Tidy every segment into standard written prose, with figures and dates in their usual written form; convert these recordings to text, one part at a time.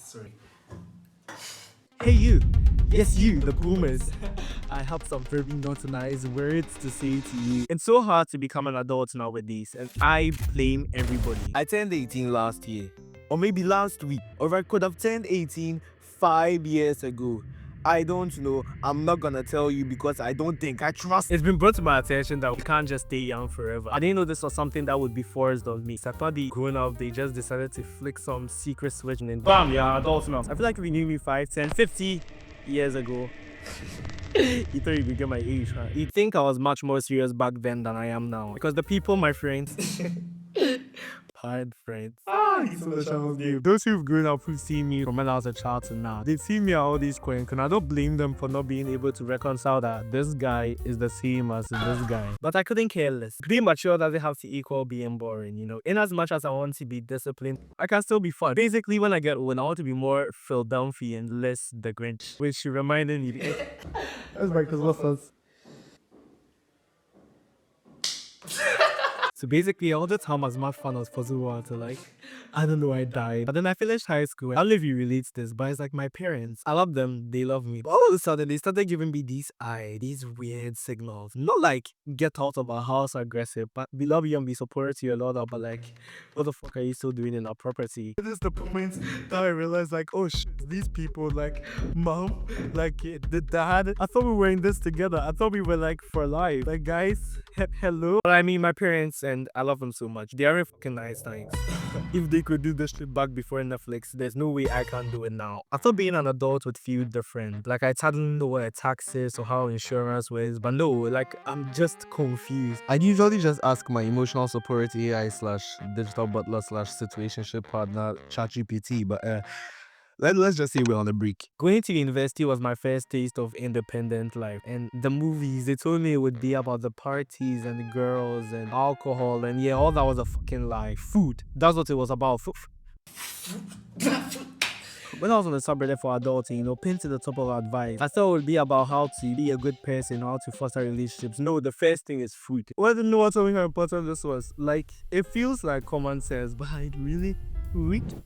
Sorry. Hey you! Yes you, the boomers. I have some very not nice words to say to you. It's so hard to become an adult nowadays, and I blame everybody. I turned 18 last year, or maybe last week, or I could have turned 18 5 years ago. I don't know. I'm not gonna tell you because I don't think I trust. It's been brought to my attention that we can't just stay young forever. I didn't know this was something that would be forced on me. So I thought the grown up, they just decided to flick some secret switch and then bam, you're an adult now. I feel like if you knew me 5, 10, 50 years ago, you thought you'd get my age, huh? You'd think I was much more serious back then than I am now. Because the people, my friends, hard friends. Those who've grown up who've seen me from when I was a child to now, they've seen me at all these coins, and I don't blame them for not being able to reconcile that this guy is the same as this guy. But I couldn't care less. Being mature doesn't have to equal being boring, you know. In as much as I want to be disciplined, I can still be fun. Basically, when I get old, I want to be more Philadelphia and less the Grinch, which reminded me. That's my Christmas. So basically, all the time as much fun as possible until like, I don't know, I died. But then I finished high school. I don't know if you relate to this, but it's like my parents. I love them. They love me. But all of a sudden, they started giving me these weird signals. Not like, get out of our house aggressive, but we love you and we support you a lot. But like, what the fuck are you still doing in our property? This is the moment that I realized like, oh shit, these people, like, mom, like, the dad. I thought we were in this together. I thought we were like for life. Like, guys, hello. But I mean, my parents, and I love them so much. They are fucking nice times. If they could do this shit back before Netflix, there's no way I can do it now. I thought being an adult would feel different. Like, I didn't know what a tax is or how insurance works, but no, like, I'm just confused. I usually just ask my emotional support AI / digital butler / situationship partner ChatGPT, but let's just say we're on a break. Going to university was my first taste of independent life. And the movies, they told me it would be about the parties and the girls and alcohol. And yeah, all that was a fucking lie. Food. That's what it was about. When I was on the subreddit for adulting, you know, pinned to the top of advice, I thought it would be about how to be a good person, how to foster relationships. No, the first thing is food. Well, I didn't know how important this was. Like, it feels like common sense, but it really...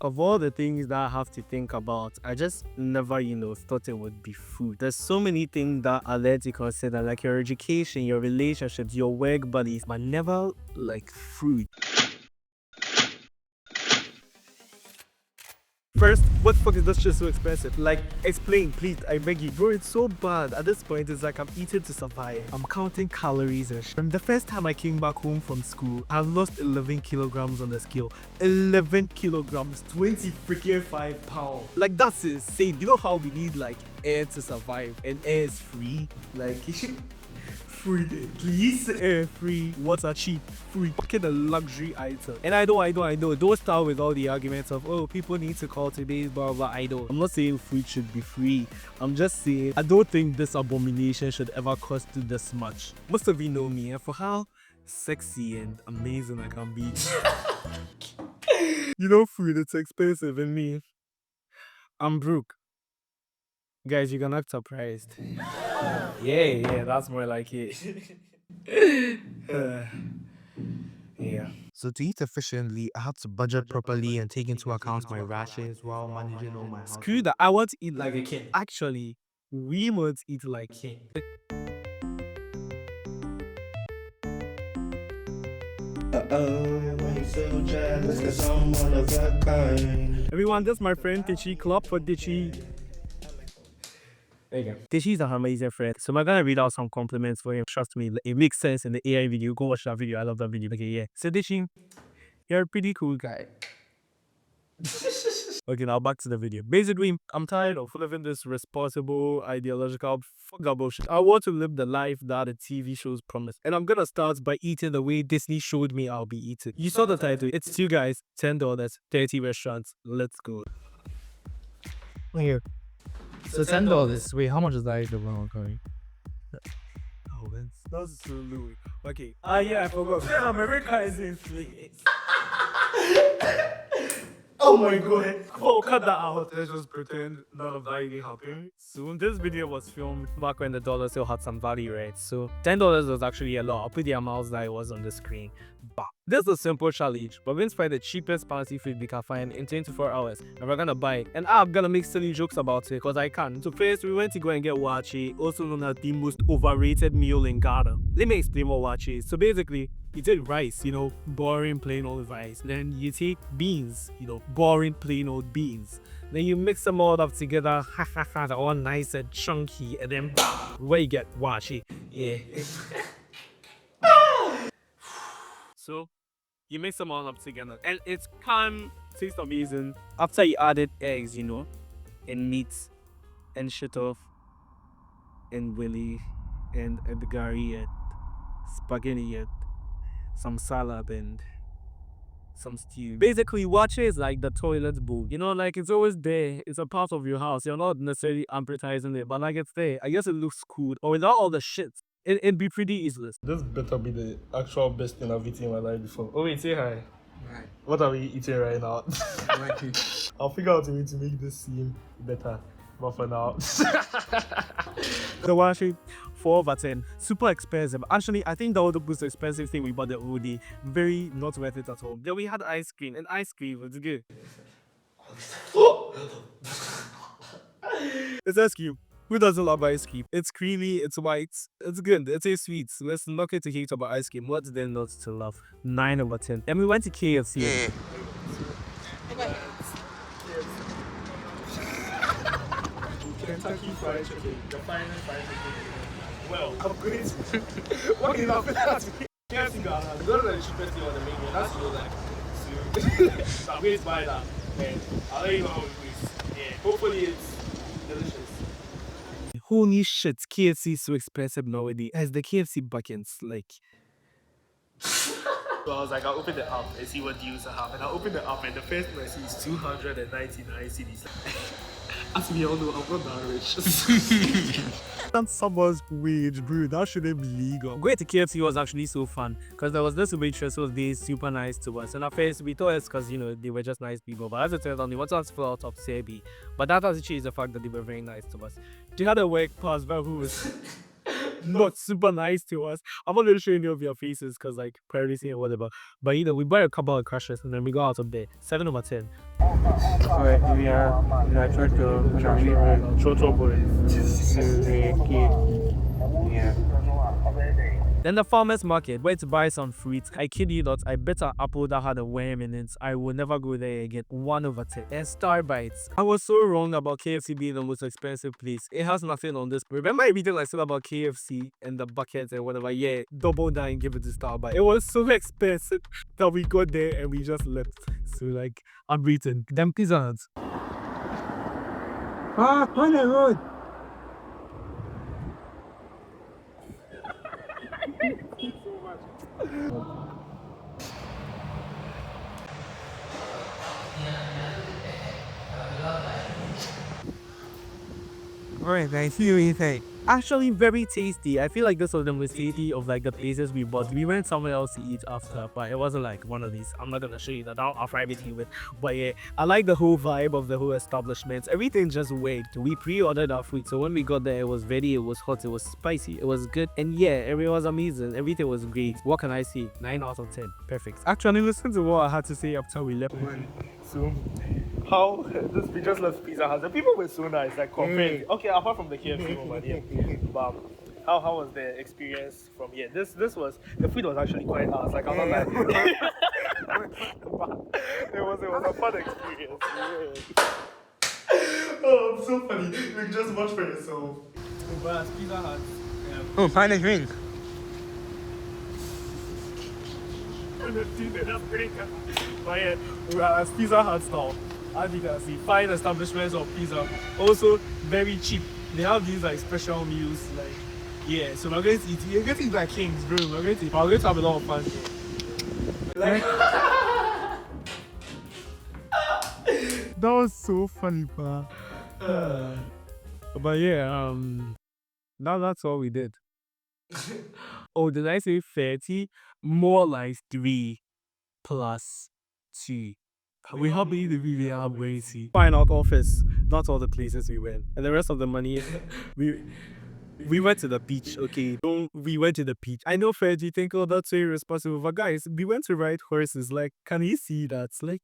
Of all the things that I have to think about, I just never, you know, thought it would be food. There's so many things that are there to consider, like your education, your relationships, your work buddies, but never like food. First, what the fuck is this shit so expensive? Like, explain, please, I beg you. Bro, it's so bad. At this point, it's like I'm eating to survive. I'm counting calories and shit. From the first time I came back home from school, I lost 11 kilograms on the scale. 11 kilograms, 20 freaking 5 pounds. Like, that's insane. You know how we need, like, air to survive, and air is free? Like, free, please, air free, water cheap, free, fucking a luxury item. And I know, don't start with all the arguments of, oh, people need to cultivate, blah blah. I know, I'm not saying food should be free. I'm just saying I don't think this abomination should ever cost you this much. Most of you know me, and for how sexy and amazing I can be. You know, food, it's expensive, and me, I'm broke. Guys, you can act surprised. Yeah, that's more like it. Yeah. So to eat efficiently, I have to budget properly and take into account my rations while managing all my house. Screw that. I want to eat like a king. Actually, we want to eat like king. So jealous 'cause I'm one of a kind. Everyone, this is my friend Takyi. Clap for Takyi. There you go. Takyi's an amazing friend. So I'm gonna read out some compliments for him. Trust me, it makes sense in the AI video. Go watch that video. I love that video. Okay, yeah. So Takyi, you're a pretty cool guy. Okay, now back to the video. Basically, I'm tired of living this responsible, ideological, fuck bullshit. I want to live the life that the TV shows promise. And I'm gonna start by eating the way Disney showed me I'll be eating. You saw the title. It's 2 guys, $10, 30 restaurants. Let's go. Here. So $10. Wait, how much is that? Oh, that's so low. Okay. Yeah, I forgot. America is in flames. Oh my god. Oh, cut that out. Let's just pretend none of that even happened. So this video was filmed back when the dollar still had some value, right? So $10 was actually a lot. I'll put the amounts that it was on the screen. But this is a simple challenge. We're going to find the cheapest fancy food we can find in 24 hours. And we're gonna buy it. And I'm gonna make silly jokes about it because I can. So first we went to go and get wachi, also known as the most overrated meal in Ghana. Let me explain what wachi is. So basically, you take rice, boring plain old rice. Then you take beans, boring plain old beans. Then you mix them all up together, they're all nice and chunky, and then where you get washi. Yeah. So you mix them all up together, and it's tastes amazing. After you added eggs, and meat, and shit off, and willy, and gari, and spaghetti, and some salad, and some stew. Basically, wache is like the toilet bowl. Like it's always there. It's a part of your house. You're not necessarily advertising it, but like it's there. I guess it looks cool. Or without all the shit, it'd be pretty useless. This better be the actual best thing I've eaten in my life before. Oh wait, say hi. Right. What are we eating right now? Like I'll figure out a way to make this seem better. But for now. The washi 4/10. Super expensive. Actually, I think that was the most expensive thing we bought the OD. Very not worth it at all. Then we had ice cream, and ice cream was good. It's ice cream. Who doesn't love ice cream? It's creamy, it's white, it's good, it tastes sweet. Let's not get to hate about ice cream. What's there not to love? 9/10. And we went to KFC. yeah. Kentucky Fried Chicken, the finest fried chicken. Well, upgrade. What is up with that? KFC got us. Go to the cheapest thing on the menu. That's your like. So I'm going to buy that. And I'll let you know how it goes. Yeah, hopefully it's delicious. Holy shit, KFC is so expensive nowadays. As the KFC buckets, like. So I was like, I'll open the app and see what deals I have. And I opened the app and the first thing I see is 299 CDs. As we all know, I'm not that rich. That's someone's wage, bro. That shouldn't be legal. Going to KFC was actually so fun because there was this waitress who was being super nice to us. And at first, we thought it's because, they were just nice people. But as it turns out, they wanted us to fill out of Sebi. But that doesn't change the fact that they were very nice to us. They had a work pass who was not super nice to us. I'm not going to show any of your faces because, like, privacy or whatever. But, we bought a couple of crashes and then we got out of there. 7/10. Alright, we are in a church yeah. Then the farmer's market, went to buy some fruits. I kid you not, I bet an apple that had a worm in it. I will never go there again. 1/10. And Starbites. I was so wrong about KFC being the most expensive place. It has nothing on this. Remember everything I said about KFC and the buckets and whatever? Yeah, double down, give it to Starbites. It was so expensive that we got there and we just left. So like, I'm beaten. Them Pizza Huts. On the road. Alright, I see what you say. Actually very tasty. I feel like this was the most tasty of like the places we bought. We went somewhere else to eat after, but it wasn't like one of these. I'm not gonna show you that. I'll private you with. But yeah, I like the whole vibe of the whole establishment. Everything just worked. We pre-ordered our food, so when we got there, it was ready, it was hot, it was spicy, it was good, and yeah, everything was amazing. Everything was great. What can I say? 9/10. Perfect. Actually, listen to what I had to say after we left. So, how we just left Pizza Hut. The people were so nice, like compared. Okay, apart from the KFC moment, yeah. But how was the experience from here? This was the food was actually quite nice. Like I'm not like it was a fun experience. Yeah. Oh, I'm so funny. You can just watch for yourself. But Pizza Hut. Yeah. Oh, find a drink. That's pretty good. But yeah, we're at Pizza Hut stall. As you can see, fine establishments of pizza. Also very cheap. They have these like special meals, like yeah. So we're going to eat. We're going to eat like kings, bro. We're going to have a lot of fun here. Like that was so funny, pa. But yeah, that's all we did. Oh, did I say 30? More like 3 plus 2. We hardly really have waiting. Fine out office, not all the places we went. And the rest of the money, we went to the beach, okay? We went to the beach. I know, Fred, you think, oh, that's so irresponsible. But guys, we went to ride horses. Like, can you see that? Like,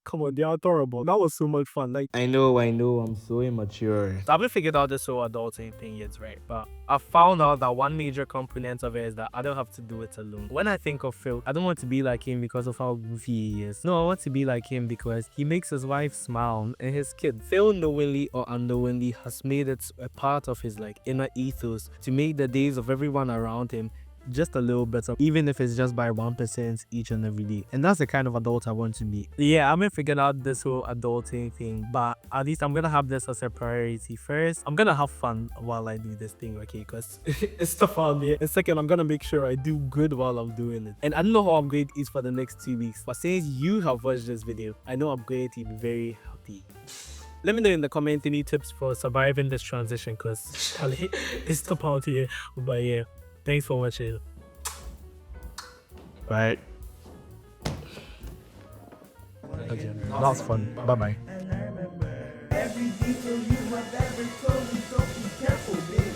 come on, they are adorable. That was so much fun. Like, I know, I'm so immature. I haven't figured out this whole adulting thing yet, right? But I found out that one major component of it is that I don't have to do it alone. When I think of Phil, I don't want to be like him because of how goofy he is. No, I want to be like him because he makes his wife smile and his kid. Phil, knowingly or unknowingly, has made it a part of his like inner ethos to make the days of everyone around him just a little better, even if it's just by 1% each and every day. And that's the kind of adult I want to be. Yeah, I haven't figured out this whole adulting thing, but at least I'm gonna have this as a priority. First, I'm gonna have fun while I do this thing, okay? Because it's the fun, yeah. And second, I'm gonna make sure I do good while I'm doing it. And I don't know how I'm going to eat for the next 2 weeks, but since you have watched this video, I know I'm going to be very healthy. Let me know in the comment any tips for surviving this transition, because it's the party here. But yeah, thanks for watching. Bye. Okay, that was fun. Bye-bye. Every detail you have ever told me, so be careful, baby.